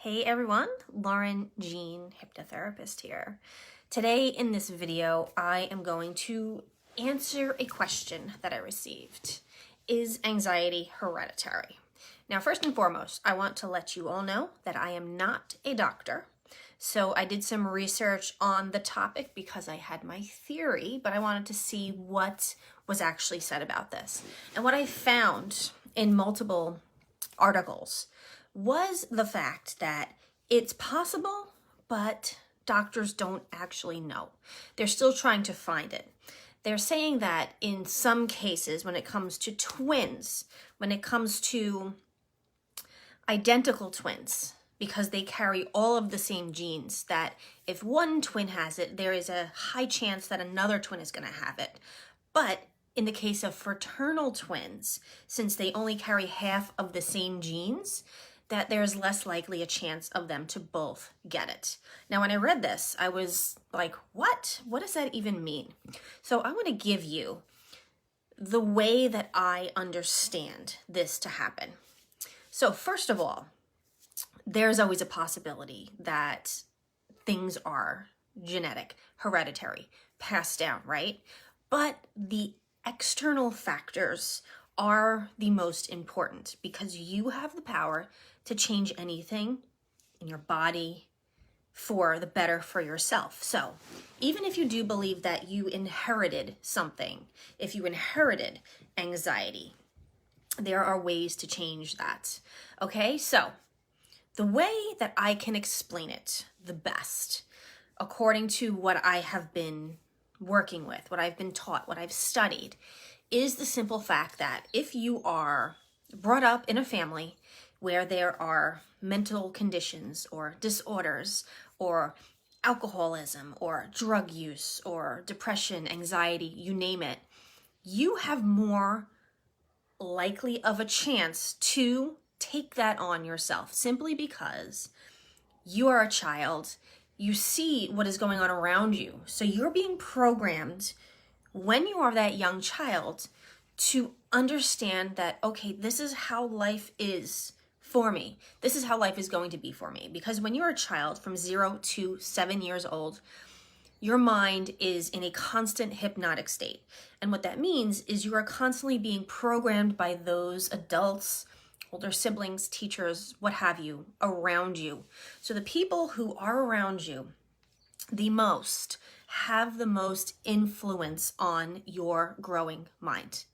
Hey everyone, Lauren Jean, hypnotherapist here. Today in this video, I am going to answer a question that I received. Is anxiety hereditary? Now, first and foremost, I want to let you all know that I am not a doctor. So I did some research on the topic because I had my theory, but I wanted to see what was actually said about this. And what I found in multiple articles was the fact that it's possible, but doctors don't actually know. They're still trying to find it. They're saying that in some cases, when it comes to twins, when it comes to identical twins, because they carry all of the same genes, that if one twin has it, there is a high chance that another twin is going to have it. But in the case of fraternal twins, since they only carry half of the same genes, that there's less likely a chance of them to both get it. Now, when I read this, I was like, what? What does that even mean? So I want to give you the way that I understand this to happen. So first of all, there's always a possibility that things are genetic, hereditary, passed down, right? But the external factors are the most important because you have the power to change anything in your body for the better for yourself. So even if you do believe that you inherited something, if you inherited anxiety, there are ways to change that. Okay, so the way that I can explain it the best, according to what I have been working with, what I've been taught, what I've studied, is the simple fact that if you are brought up in a family where there are mental conditions or disorders or alcoholism or drug use or depression, anxiety, you name it, you have more likely of a chance to take that on yourself simply because you are a child. You see what is going on around you. So you're being programmed when you are that young child to understand that, okay, this is how life is for me. This is how life is going to be for me. Because when you're a child from 0 to 7 years old, your mind is in a constant hypnotic state. And what that means is you are constantly being programmed by those adults, older siblings, teachers, what have you, around you. So the people who are around you the most have the most influence on your growing mind.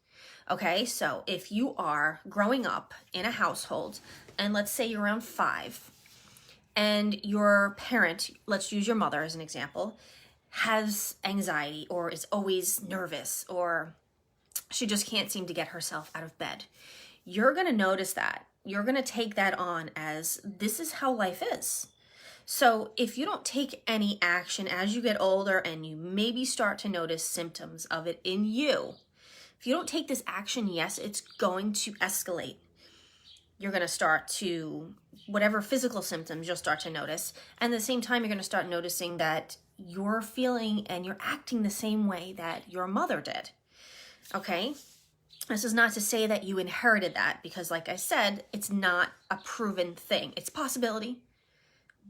Okay, so if you are growing up in a household, and let's say you're around 5, and your parent, let's use your mother as an example, has anxiety or is always nervous or she just can't seem to get herself out of bed, you're going to notice that. You're going to take that on as this is how life is. So if you don't take any action as you get older and you maybe start to notice symptoms of it in you, if you don't take this action, yes, it's going to escalate. You're going to start to, whatever physical symptoms you'll start to notice. And at the same time, you're going to start noticing that you're feeling and you're acting the same way that your mother did. Okay? This is not to say that you inherited that because, like I said, it's not a proven thing. It's a possibility,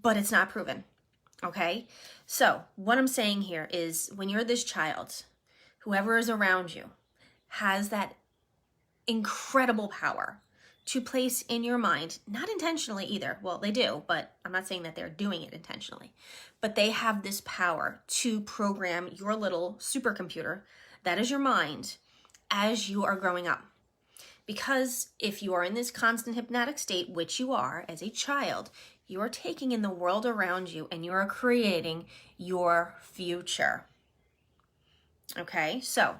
but it's not proven. Okay? So what I'm saying here is when you're this child, whoever is around you has that incredible power to place in your mind, not intentionally either. Well, they do, but I'm not saying that they're doing it intentionally. But they have this power to program your little supercomputer, that is your mind, as you are growing up. Because if you are in this constant hypnotic state, which you are as a child, you are taking in the world around you and you are creating your future. Okay, so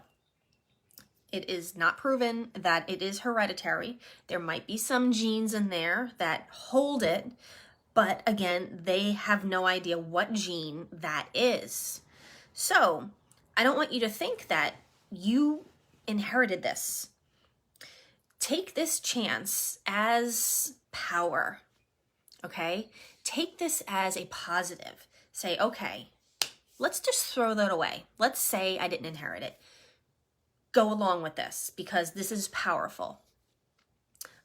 it is not proven that it is hereditary. There might be some genes in there that hold it, but again, they have no idea what gene that is. So I don't want you to think that you inherited this. Take this chance as power, okay? Take this as a positive. Say, okay, let's just throw that away. Let's say I didn't inherit it. Go along with this because this is powerful.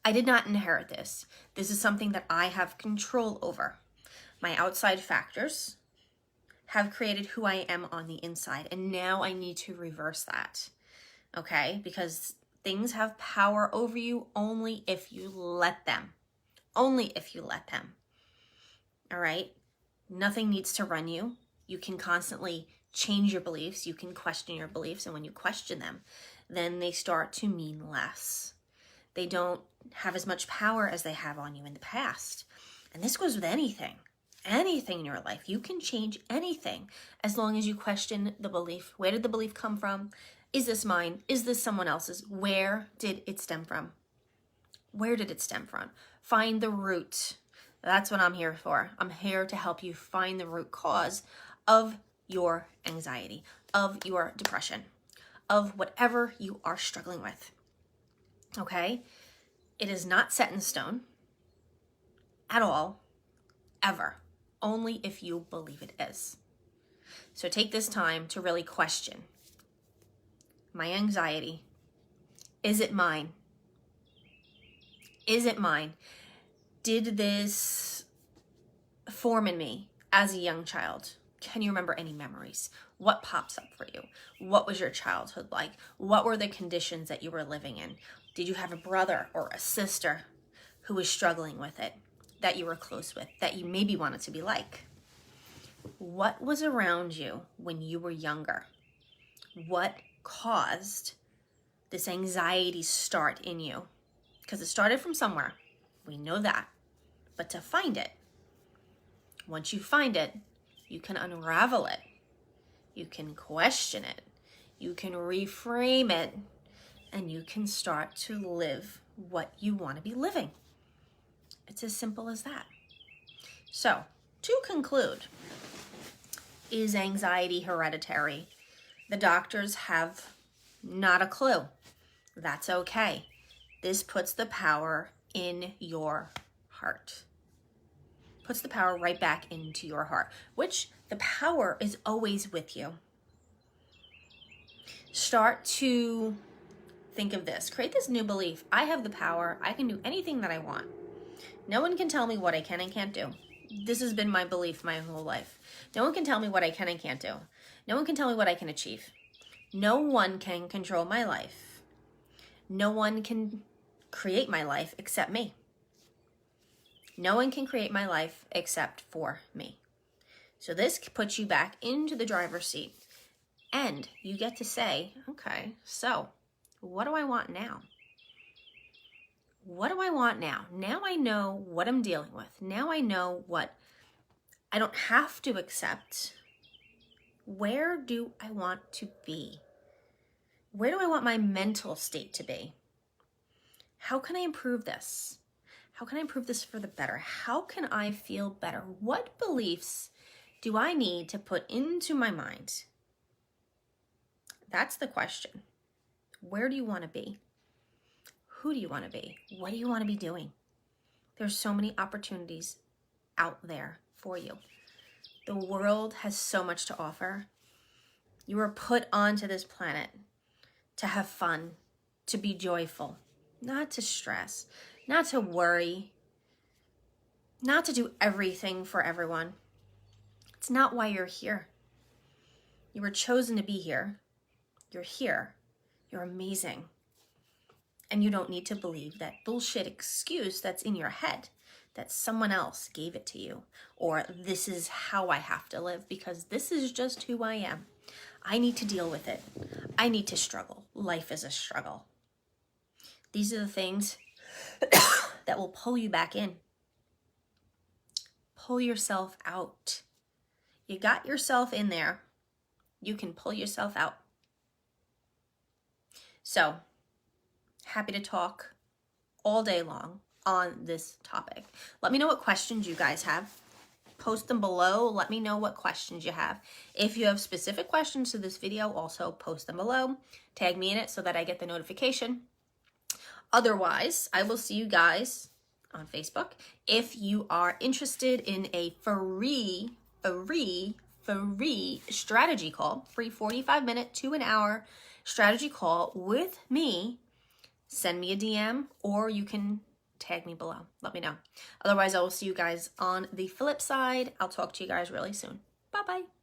I did not inherit this. This is something that I have control over. My outside factors have created who I am on the inside, and now I need to reverse that, okay? Because things have power over you only if you let them. Only if you let them, all right? Nothing needs to run you. You can constantly change your beliefs. You can question your beliefs, and when you question them, then they start to mean less. They don't have as much power as they have on you in the past. And this goes with anything in your life. You can change anything as long as you question the belief. Where did the belief come from? Is this mine? Is this someone else's? Where did it stem from? Where did it stem from? Find the root. That's what I'm here for. I'm here to help you find the root cause of your anxiety, of your depression, of whatever you are struggling with. Okay? It is not set in stone at all, ever, only if you believe it is. So take this time to really question my anxiety. Is it mine? Is it mine? Did this form in me as a young child? Can you remember any memories? What pops up for you? What was your childhood like? What were the conditions that you were living in? Did you have a brother or a sister who was struggling with it, that you were close with, that you maybe wanted to be like? What was around you when you were younger? What caused this anxiety start in you? Because it started from somewhere. We know that. But to find it, once you find it, you can unravel it. You can question it. You can reframe it. And you can start to live what you want to be living. It's as simple as that. So, to conclude, is anxiety hereditary? The doctors have not a clue. That's okay. This puts the power in your heart. Puts the power right back into your heart, which the power is always with you. Start to think of this. Create this new belief. I have the power. I can do anything that I want. No one can tell me what I can and can't do. This has been my belief my whole life. No one can tell me what I can and can't do. No one can tell me what I can achieve. No one can control my life. No one can create my life except me. No one can create my life except for me. So this puts you back into the driver's seat, and you get to say, okay, so what do I want now? What do I want now? Now I know what I'm dealing with. Now I know what I don't have to accept. Where do I want to be? Where do I want my mental state to be? How can I improve this? How can I improve this for the better? How can I feel better? What beliefs do I need to put into my mind? That's the question. Where do you want to be? Who do you want to be? What do you want to be doing? There's so many opportunities out there for you. The world has so much to offer. You were put onto this planet to have fun, to be joyful, not to stress, not to worry, not to do everything for everyone. It's not why you're here. You were chosen to be here. You're here. You're amazing. And you don't need to believe that bullshit excuse that's in your head that someone else gave it to you, or this is how I have to live because this is just who I am. I need to deal with it. I need to struggle. Life is a struggle. These are the things that will pull you back in. Pull yourself out. You got yourself in there. You can pull yourself out. So, happy to talk all day long on this topic. Let me know what questions you guys have. Post them below. Let me know what questions you have. If you have specific questions to this video, also post them below. Tag me in it so that I get the notification. Otherwise, I will see you guys on Facebook. If you are interested in a free strategy call, free 45-minute to an hour strategy call with me, send me a DM, or you can tag me below. Let me know. Otherwise, I will see you guys on the flip side. I'll talk to you guys really soon. Bye-bye.